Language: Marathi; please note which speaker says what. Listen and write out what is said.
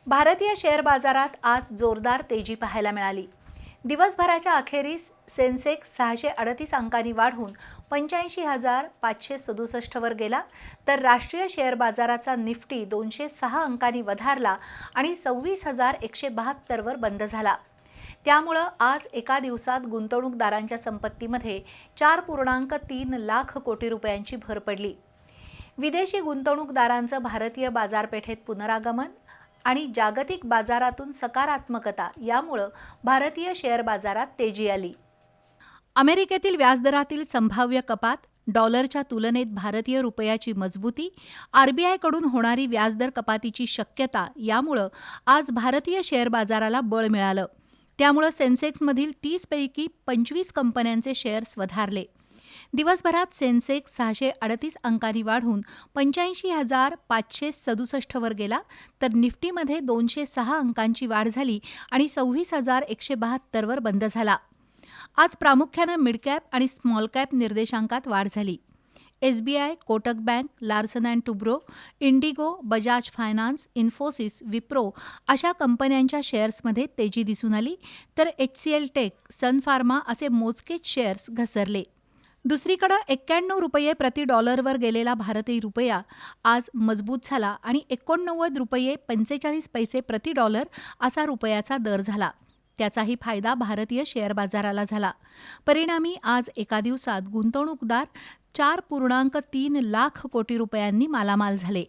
Speaker 1: भारतीय शेअर बाजारात आज जोरदार तेजी पाहायला मिळाली। दिवसभराच्या अखेरीस सेन्सेक्स 638 अंकांनी वाढून 85,567 वर गेला, तर राष्ट्रीय शेअर बाजाराचा निफ्टी 206 अंकांनी वधारला आणि 26,172 वर बंद झाला। त्यामुळे आज एका दिवसात गुंतवणूकदारांच्या संपत्तीमध्ये 4.3 लाख कोटी रुपयांची भर पडली। विदेशी गुंतवणूकदारांचं भारतीय बाजारपेठेत पुनरागमन आणि जागतिक बाजारातून सकारात्मकता यामुळे भारतीय शेअर बाजारात तेजी आली। अमेरिकेतील व्याजदरातील संभाव्य कपात, डॉलरच्या तुलनेत भारतीय रुपयाची मजबूती, आरबीआयकडून होणारी व्याजदर कपातीची शक्यता यामुळे आज भारतीय शेअर बाजाराला बळ मिळालं। त्यामुळे सेन्सेक्समधील 30 पैकी 25 कंपन्यांचे शेअर्स वधारले। दिवसभरात सेन्सेक्स 638 अंकांनी वाढून 85,567 वर गेला, तर निफ्टीमध्ये 206 अंकांची वाढ झाली आणि 26,172 वर बंद झाला। आज प्रामुख्याने मिड कॅप आणि स्मॉल कॅप निर्देशांकात वाढ झाली। SBI, Kotak bank, Larsen and Toubro, Indigo, Bajaj finance, Infosys, Wipro अशा कंपन्यांच्या शेअर्समध्ये तेजी दिसून आली, तर HCL टेक, सन फार्मा असे मोजकेच शेअर्स घसरले। दुसरीकडे 91 रुपये प्रति डॉलरवर गेलेला भारतीय रुपया आज मजबूत झाला आणि 89 रुपये 45 पैसे प्रति डॉलर असा रुपयाचा दर झाला। त्याचाही फायदा भारतीय शेअर बाजाराला झाला। परिणामी आज एका दिवसात गुंतवणूकदार 4.3 लाख कोटी रुपयांनी मालामाल झाले।